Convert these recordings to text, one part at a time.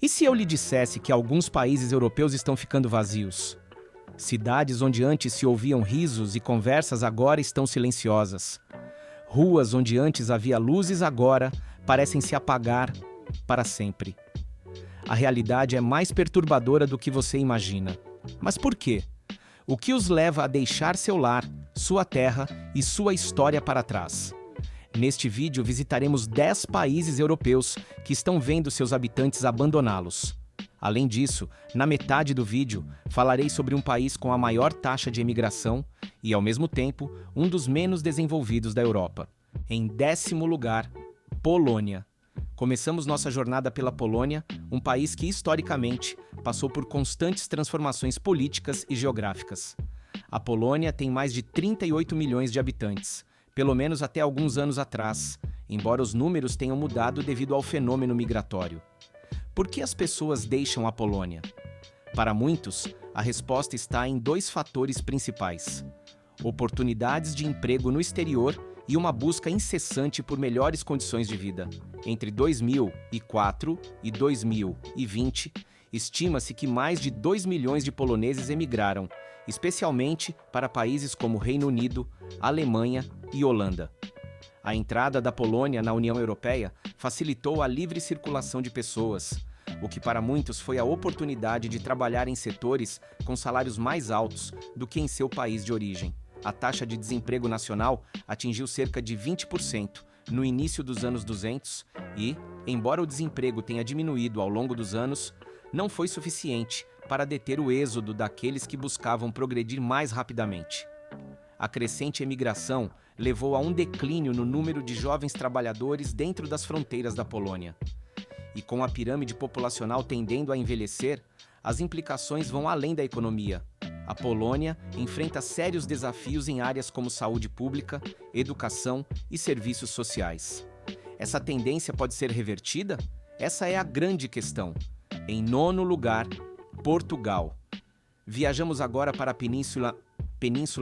E se eu lhe dissesse que alguns países europeus estão ficando vazios? Cidades onde antes se ouviam risos e conversas agora estão silenciosas. Ruas onde antes havia luzes agora parecem se apagar para sempre. A realidade é mais perturbadora do que você imagina. Mas por quê? O que os leva a deixar seu lar, sua terra e sua história para trás? Neste vídeo visitaremos 10 países europeus que estão vendo seus habitantes abandoná-los. Além disso, na metade do vídeo, falarei sobre um país com a maior taxa de imigração e, ao mesmo tempo, um dos menos desenvolvidos da Europa. Em 10º lugar, Polônia. Começamos nossa jornada pela Polônia, um país que, historicamente, passou por constantes transformações políticas e geográficas. A Polônia tem mais de 38 milhões de habitantes, pelo menos até alguns anos atrás, embora os números tenham mudado devido ao fenômeno migratório. Por que as pessoas deixam a Polônia? Para muitos, a resposta está em 2 fatores principais: oportunidades de emprego no exterior e uma busca incessante por melhores condições de vida. Entre 2004 e 2020, estima-se que mais de 2 milhões de poloneses emigraram, especialmente para países como Reino Unido, Alemanha e Holanda. A entrada da Polônia na União Europeia facilitou a livre circulação de pessoas, o que para muitos foi a oportunidade de trabalhar em setores com salários mais altos do que em seu país de origem. A taxa de desemprego nacional atingiu cerca de 20% no início dos anos 200 e, embora o desemprego tenha diminuído ao longo dos anos, não foi suficiente para deter o êxodo daqueles que buscavam progredir mais rapidamente. A crescente emigração levou a um declínio no número de jovens trabalhadores dentro das fronteiras da Polônia. E com a pirâmide populacional tendendo a envelhecer, as implicações vão além da economia. A Polônia enfrenta sérios desafios em áreas como saúde pública, educação e serviços sociais. Essa tendência pode ser revertida? Essa é a grande questão. Em 9º lugar, Portugal. Viajamos agora para a Península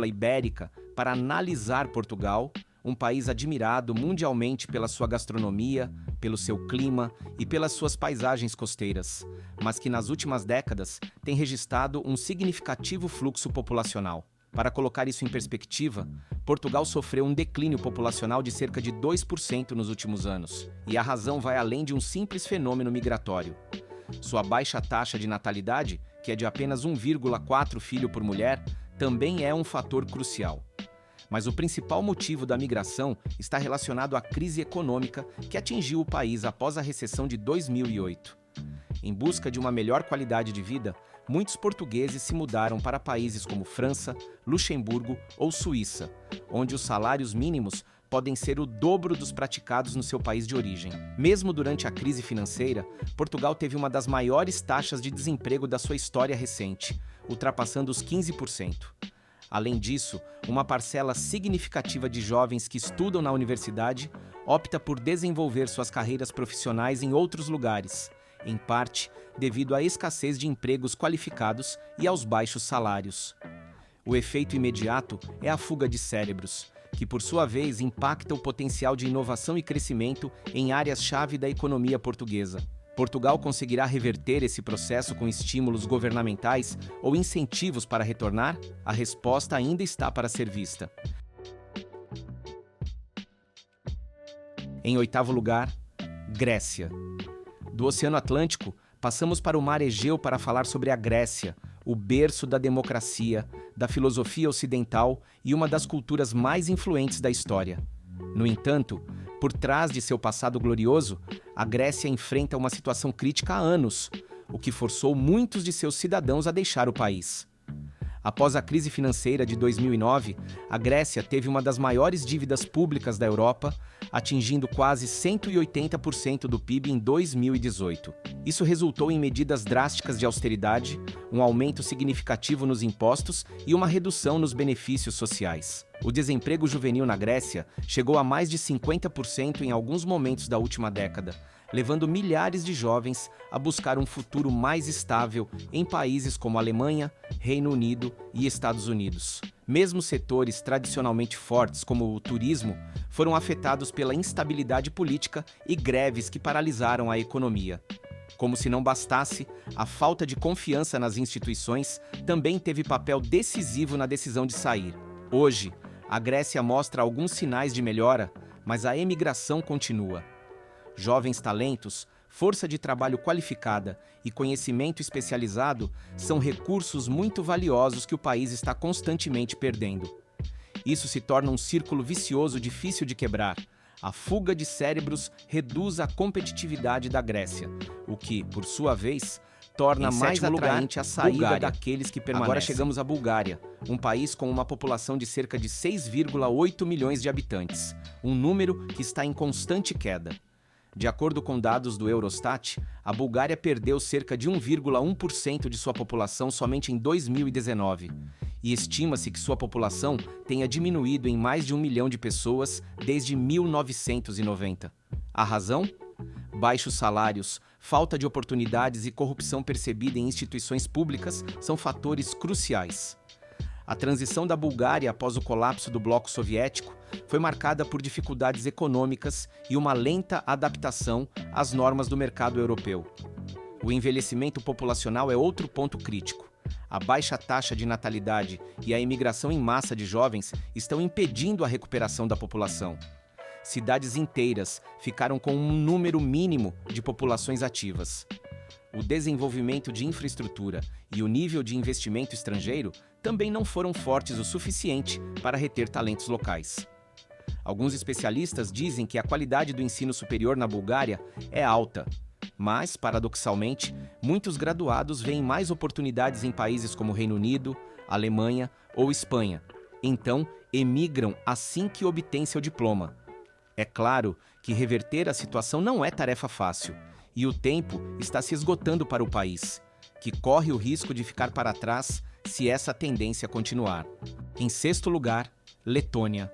Ibérica para analisar Portugal, um país admirado mundialmente pela sua gastronomia, pelo seu clima e pelas suas paisagens costeiras, mas que nas últimas décadas tem registrado um significativo fluxo populacional. Para colocar isso em perspectiva, Portugal sofreu um declínio populacional de cerca de 2% nos últimos anos, e a razão vai além de um simples fenômeno migratório. Sua baixa taxa de natalidade, que é de apenas 1,4 filho por mulher, também é um fator crucial. Mas o principal motivo da migração está relacionado à crise econômica que atingiu o país após a recessão de 2008. Em busca de uma melhor qualidade de vida, muitos portugueses se mudaram para países como França, Luxemburgo ou Suíça, onde os salários mínimos podem ser o dobro dos praticados no seu país de origem. Mesmo durante a crise financeira, Portugal teve uma das maiores taxas de desemprego da sua história recente, ultrapassando os 15%. Além disso, uma parcela significativa de jovens que estudam na universidade opta por desenvolver suas carreiras profissionais em outros lugares, em parte devido à escassez de empregos qualificados e aos baixos salários. O efeito imediato é a fuga de cérebros, que por sua vez impacta o potencial de inovação e crescimento em áreas-chave da economia portuguesa. Portugal conseguirá reverter esse processo com estímulos governamentais ou incentivos para retornar? A resposta ainda está para ser vista. Em 8º lugar, Grécia. Do Oceano Atlântico, passamos para o Mar Egeu para falar sobre a Grécia, o berço da democracia, da filosofia ocidental e uma das culturas mais influentes da história. No entanto, por trás de seu passado glorioso, a Grécia enfrenta uma situação crítica há anos, o que forçou muitos de seus cidadãos a deixar o país. Após a crise financeira de 2009, a Grécia teve uma das maiores dívidas públicas da Europa, atingindo quase 180% do PIB em 2018. Isso resultou em medidas drásticas de austeridade, um aumento significativo nos impostos e uma redução nos benefícios sociais. O desemprego juvenil na Grécia chegou a mais de 50% em alguns momentos da última década, levando milhares de jovens a buscar um futuro mais estável em países como Alemanha, Reino Unido e Estados Unidos. Mesmo setores tradicionalmente fortes, como o turismo, foram afetados pela instabilidade política e greves que paralisaram a economia. Como se não bastasse, a falta de confiança nas instituições também teve papel decisivo na decisão de sair. Hoje, a Grécia mostra alguns sinais de melhora, mas a emigração continua. Jovens talentos, força de trabalho qualificada e conhecimento especializado são recursos muito valiosos que o país está constantemente perdendo. Isso se torna um círculo vicioso difícil de quebrar. A fuga de cérebros reduz a competitividade da Grécia, o que, por sua vez, torna mais atraente a saída daqueles que permanecem. Agora chegamos à Bulgária, um país com uma população de cerca de 6,8 milhões de habitantes, um número que está em constante queda. De acordo com dados do Eurostat, a Bulgária perdeu cerca de 1,1% de sua população somente em 2019, e estima-se que sua população tenha diminuído em mais de 1 milhão de pessoas desde 1990. A razão? Baixos salários, falta de oportunidades e corrupção percebida em instituições públicas são fatores cruciais. A transição da Bulgária após o colapso do bloco soviético foi marcada por dificuldades econômicas e uma lenta adaptação às normas do mercado europeu. O envelhecimento populacional é outro ponto crítico. A baixa taxa de natalidade e a imigração em massa de jovens estão impedindo a recuperação da população. Cidades inteiras ficaram com um número mínimo de populações ativas. O desenvolvimento de infraestrutura e o nível de investimento estrangeiro também não foram fortes o suficiente para reter talentos locais. Alguns especialistas dizem que a qualidade do ensino superior na Bulgária é alta, mas, paradoxalmente, muitos graduados veem mais oportunidades em países como Reino Unido, Alemanha ou Espanha. Então, emigram assim que obtêm seu diploma. É claro que reverter a situação não é tarefa fácil, e o tempo está se esgotando para o país, que corre o risco de ficar para trás se essa tendência continuar. Em sexto lugar, Letônia.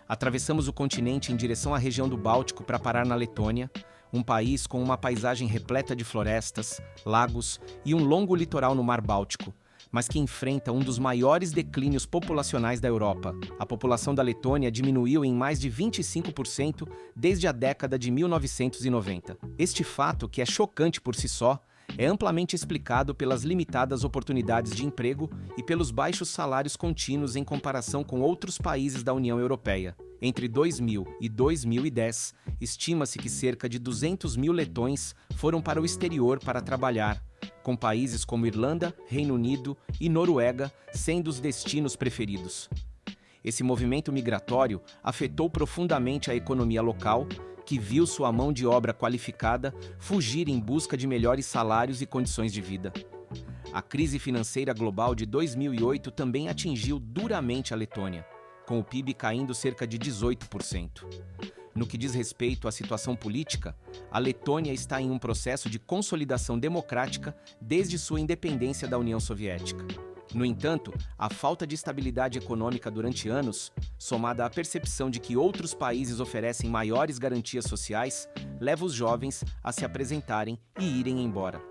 Atravessamos o continente em direção à região do Báltico para parar na Letônia, um país com uma paisagem repleta de florestas, lagos e um longo litoral no Mar Báltico, mas que enfrenta um dos maiores declínios populacionais da Europa. A população da Letônia diminuiu em mais de 25% desde a década de 1990. Este fato, que é chocante por si só, é amplamente explicado pelas limitadas oportunidades de emprego e pelos baixos salários contínuos em comparação com outros países da União Europeia. Entre 2000 e 2010, estima-se que cerca de 200 mil letões foram para o exterior para trabalhar, com países como Irlanda, Reino Unido e Noruega sendo os destinos preferidos. Esse movimento migratório afetou profundamente a economia local, que viu sua mão de obra qualificada fugir em busca de melhores salários e condições de vida. A crise financeira global de 2008 também atingiu duramente a Letônia, com o PIB caindo cerca de 18%. No que diz respeito à situação política, a Letônia está em um processo de consolidação democrática desde sua independência da União Soviética. No entanto, a falta de estabilidade econômica durante anos, somada à percepção de que outros países oferecem maiores garantias sociais, leva os jovens a se apresentarem e irem embora.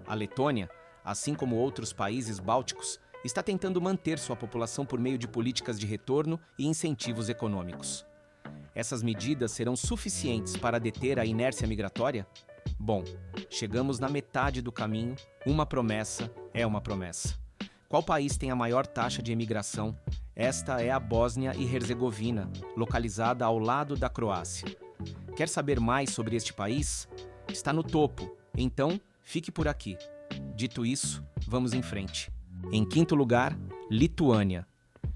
A Letônia, assim como outros países bálticos, está tentando manter sua população por meio de políticas de retorno e incentivos econômicos. Essas medidas serão suficientes para deter a inércia migratória? Bom, chegamos na metade do caminho, uma promessa é uma promessa. Qual país tem a maior taxa de imigração? Esta é a Bósnia e Herzegovina, localizada ao lado da Croácia. Quer saber mais sobre este país? Está no topo, então fique por aqui. Dito isso, vamos em frente. Em quinto lugar, Lituânia.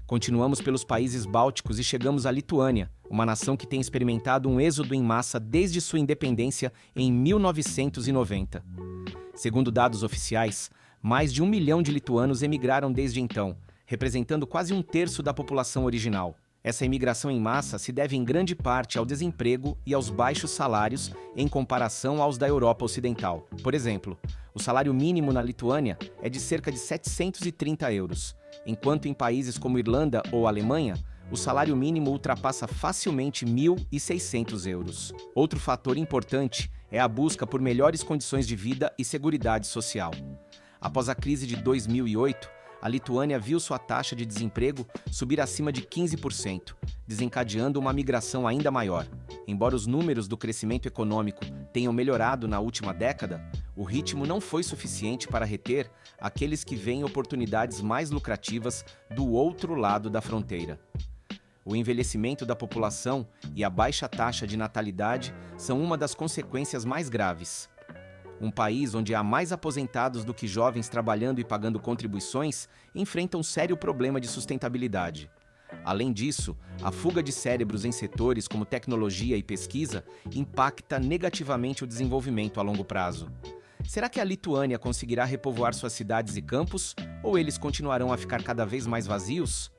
Continuamos pelos países bálticos e chegamos à Lituânia, uma nação que tem experimentado um êxodo em massa desde sua independência em 1990. Segundo dados oficiais, mais de 1 milhão de lituanos emigraram desde então, representando quase um terço da população original. Essa imigração em massa se deve em grande parte ao desemprego e aos baixos salários em comparação aos da Europa Ocidental. Por exemplo, o salário mínimo na Lituânia é de cerca de 730 euros, enquanto em países como Irlanda ou Alemanha, o salário mínimo ultrapassa facilmente 1.600 euros. Outro fator importante é a busca por melhores condições de vida e seguridade social. Após a crise de 2008, a Lituânia viu sua taxa de desemprego subir acima de 15%, desencadeando uma migração ainda maior. Embora os números do crescimento econômico tenham melhorado na última década, o ritmo não foi suficiente para reter aqueles que veem oportunidades mais lucrativas do outro lado da fronteira. O envelhecimento da população e a baixa taxa de natalidade são uma das consequências mais graves. Um país onde há mais aposentados do que jovens trabalhando e pagando contribuições enfrenta um sério problema de sustentabilidade. Além disso, a fuga de cérebros em setores como tecnologia e pesquisa impacta negativamente o desenvolvimento a longo prazo. Será que a Lituânia conseguirá repovoar suas cidades e campos, ou eles continuarão a ficar cada vez mais vazios?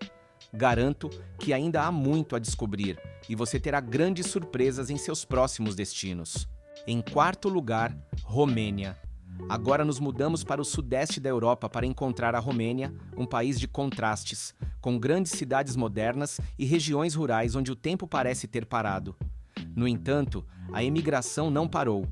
Garanto que ainda há muito a descobrir e você terá grandes surpresas em seus próximos destinos. Em quarto lugar, Romênia. Agora nos mudamos para o sudeste da Europa para encontrar a Romênia, um país de contrastes, com grandes cidades modernas e regiões rurais onde o tempo parece ter parado. No entanto, a emigração não parou.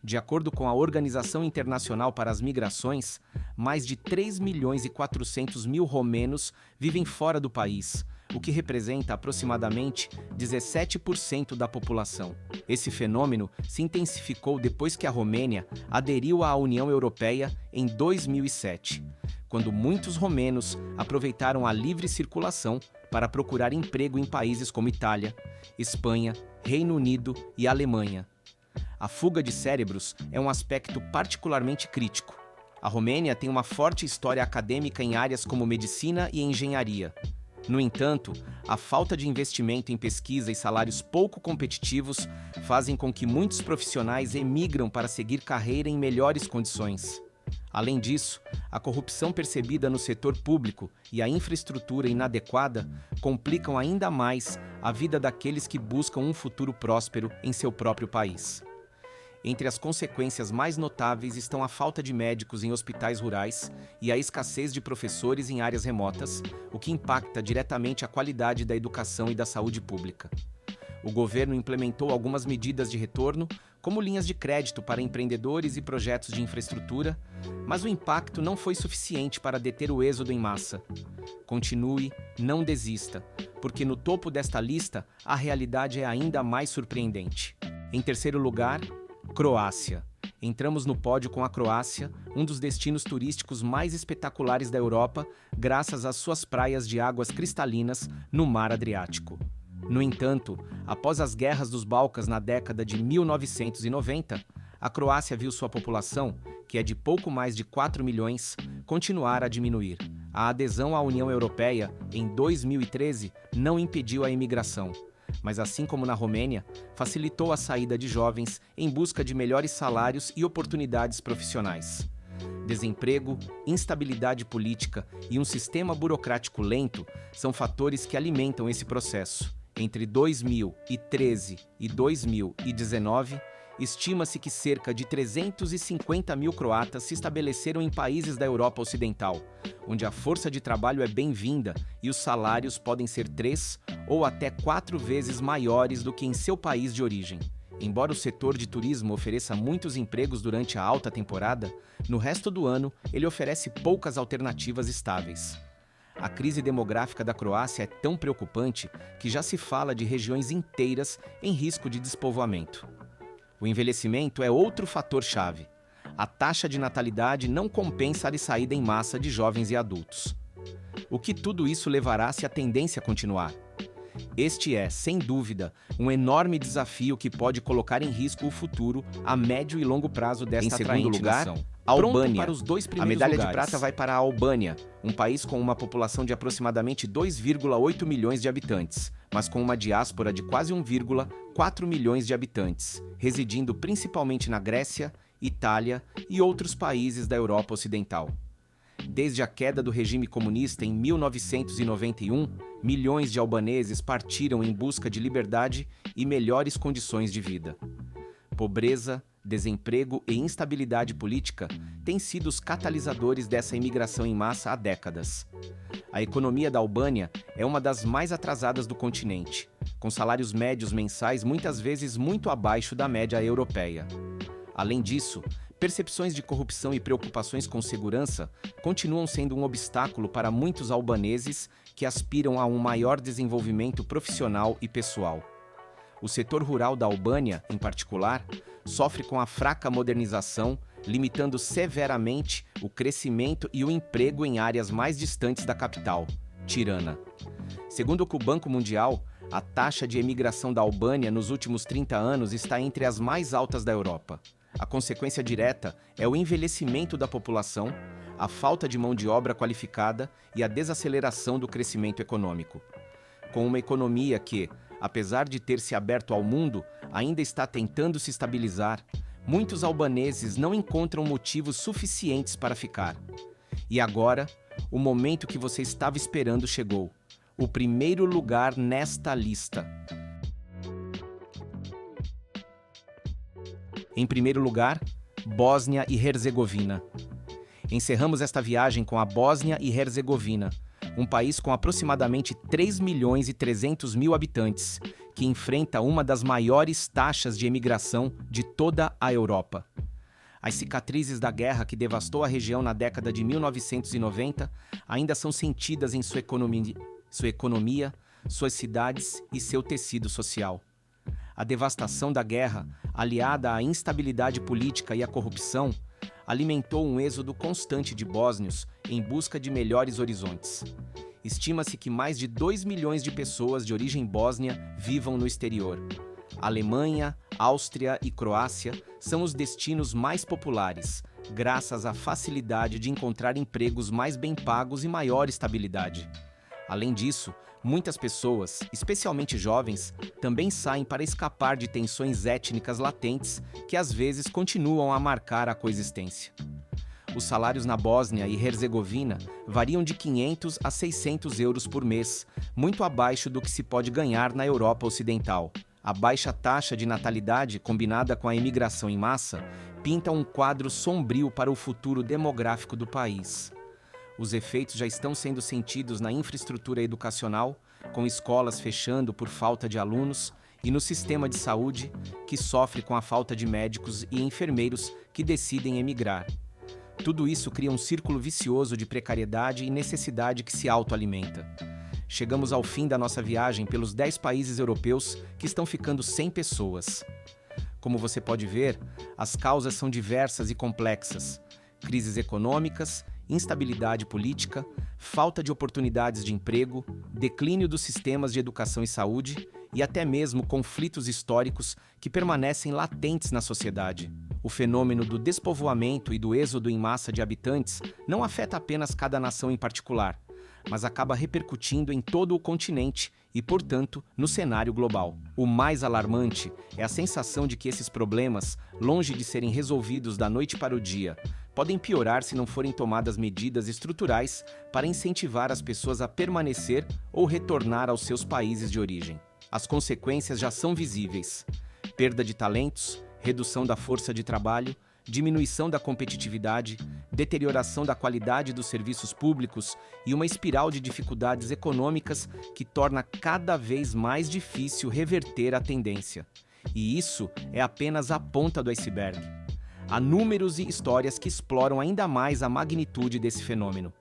De acordo com a Organização Internacional para as Migrações, mais de 3 milhões e 400 mil romenos vivem fora do país, o que representa aproximadamente 17% da população. Esse fenômeno se intensificou depois que a Romênia aderiu à União Europeia em 2007, quando muitos romenos aproveitaram a livre circulação para procurar emprego em países como Itália, Espanha, Reino Unido e Alemanha. A fuga de cérebros é um aspecto particularmente crítico. A Romênia tem uma forte história acadêmica em áreas como medicina e engenharia. No entanto, a falta de investimento em pesquisa e salários pouco competitivos fazem com que muitos profissionais emigram para seguir carreira em melhores condições. Além disso, a corrupção percebida no setor público e a infraestrutura inadequada complicam ainda mais a vida daqueles que buscam um futuro próspero em seu próprio país. Entre as consequências mais notáveis estão a falta de médicos em hospitais rurais e a escassez de professores em áreas remotas, o que impacta diretamente a qualidade da educação e da saúde pública. O governo implementou algumas medidas de retorno, como linhas de crédito para empreendedores e projetos de infraestrutura, mas o impacto não foi suficiente para deter o êxodo em massa. Continue, não desista, porque no topo desta lista a realidade é ainda mais surpreendente. Em terceiro lugar, Croácia. Entramos no pódio com a Croácia, um dos destinos turísticos mais espetaculares da Europa, graças às suas praias de águas cristalinas no Mar Adriático. No entanto, após as guerras dos Balcãs na década de 1990, a Croácia viu sua população, que é de pouco mais de 4 milhões, continuar a diminuir. A adesão à União Europeia, em 2013, não impediu a imigração, mas assim como na Romênia, facilitou a saída de jovens em busca de melhores salários e oportunidades profissionais. Desemprego, instabilidade política e um sistema burocrático lento são fatores que alimentam esse processo. Entre 2013 e 2019, estima-se que cerca de 350 mil croatas se estabeleceram em países da Europa Ocidental, onde a força de trabalho é bem-vinda e os salários podem ser 3 ou até 4 vezes maiores do que em seu país de origem. Embora o setor de turismo ofereça muitos empregos durante a alta temporada, no resto do ano ele oferece poucas alternativas estáveis. A crise demográfica da Croácia é tão preocupante que já se fala de regiões inteiras em risco de despovoamento. O envelhecimento é outro fator-chave. A taxa de natalidade não compensa a saída em massa de jovens e adultos. O que tudo isso levará se a tendência continuar? Este é, sem dúvida, um enorme desafio que pode colocar em risco o futuro a médio e longo prazo desta atraente nação. Albânia. Para os 2 primeiros lugares. A medalha de prata vai para a Albânia, um país com uma população de aproximadamente 2,8 milhões de habitantes, mas com uma diáspora de quase 1,4 milhões de habitantes, residindo principalmente na Grécia, Itália e outros países da Europa Ocidental. Desde a queda do regime comunista em 1991, milhões de albaneses partiram em busca de liberdade e melhores condições de vida. Pobreza, desemprego e instabilidade política têm sido os catalisadores dessa imigração em massa há décadas. A economia da Albânia é uma das mais atrasadas do continente, com salários médios mensais muitas vezes muito abaixo da média europeia. Além disso, percepções de corrupção e preocupações com segurança continuam sendo um obstáculo para muitos albaneses que aspiram a um maior desenvolvimento profissional e pessoal. O setor rural da Albânia, em particular, sofre com a fraca modernização, limitando severamente o crescimento e o emprego em áreas mais distantes da capital, Tirana. Segundo o Banco Mundial, a taxa de emigração da Albânia nos últimos 30 anos está entre as mais altas da Europa. A consequência direta é o envelhecimento da população, a falta de mão de obra qualificada e a desaceleração do crescimento econômico. Com uma economia que, apesar de ter se aberto ao mundo, ainda está tentando se estabilizar, muitos albaneses não encontram motivos suficientes para ficar. E agora, o momento que você estava esperando chegou. O primeiro lugar nesta lista. Em primeiro lugar, Bósnia e Herzegovina. Encerramos esta viagem com a Bósnia e Herzegovina, um país com aproximadamente 3.300.000 habitantes, que enfrenta uma das maiores taxas de imigração de toda a Europa. As cicatrizes da guerra que devastou a região na década de 1990 ainda são sentidas em sua economia, suas cidades e seu tecido social. A devastação da guerra, aliada à instabilidade política e à corrupção, alimentou um êxodo constante de bósnios em busca de melhores horizontes. Estima-se que mais de 2 milhões de pessoas de origem bósnia vivam no exterior. Alemanha, Áustria e Croácia são os destinos mais populares, graças à facilidade de encontrar empregos mais bem pagos e maior estabilidade. Além disso, muitas pessoas, especialmente jovens, também saem para escapar de tensões étnicas latentes que às vezes continuam a marcar a coexistência. Os salários na Bósnia e Herzegovina variam de 500 a 600 euros por mês, muito abaixo do que se pode ganhar na Europa Ocidental. A baixa taxa de natalidade, combinada com a imigração em massa, pinta um quadro sombrio para o futuro demográfico do país. Os efeitos já estão sendo sentidos na infraestrutura educacional, com escolas fechando por falta de alunos, e no sistema de saúde, que sofre com a falta de médicos e enfermeiros que decidem emigrar. Tudo isso cria um círculo vicioso de precariedade e necessidade que se autoalimenta. Chegamos ao fim da nossa viagem pelos 10 países europeus que estão ficando sem pessoas. Como você pode ver, as causas são diversas e complexas. Crises econômicas, instabilidade política, falta de oportunidades de emprego, declínio dos sistemas de educação e saúde e até mesmo conflitos históricos que permanecem latentes na sociedade. O fenômeno do despovoamento e do êxodo em massa de habitantes não afeta apenas cada nação em particular, mas acaba repercutindo em todo o continente e, portanto, no cenário global. O mais alarmante é a sensação de que esses problemas, longe de serem resolvidos da noite para o dia, podem piorar se não forem tomadas medidas estruturais para incentivar as pessoas a permanecer ou retornar aos seus países de origem. As consequências já são visíveis: perda de talentos, redução da força de trabalho, diminuição da competitividade, deterioração da qualidade dos serviços públicos e uma espiral de dificuldades econômicas que torna cada vez mais difícil reverter a tendência. E isso é apenas a ponta do iceberg. Há números e histórias que exploram ainda mais a magnitude desse fenômeno.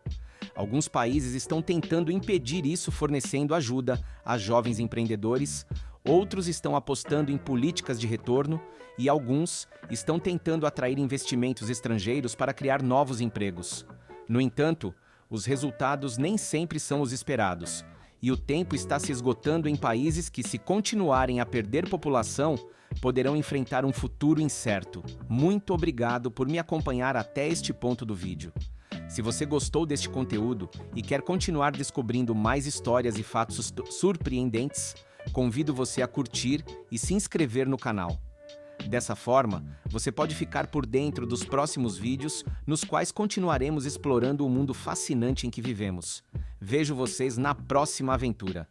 Alguns países estão tentando impedir isso fornecendo ajuda a jovens empreendedores, outros estão apostando em políticas de retorno e alguns estão tentando atrair investimentos estrangeiros para criar novos empregos. No entanto, os resultados nem sempre são os esperados, e o tempo está se esgotando em países que, se continuarem a perder população, poderão enfrentar um futuro incerto. Muito obrigado por me acompanhar até este ponto do vídeo. Se você gostou deste conteúdo e quer continuar descobrindo mais histórias e fatos surpreendentes, convido você a curtir e se inscrever no canal. Dessa forma, você pode ficar por dentro dos próximos vídeos, nos quais continuaremos explorando o mundo fascinante em que vivemos. Vejo vocês na próxima aventura.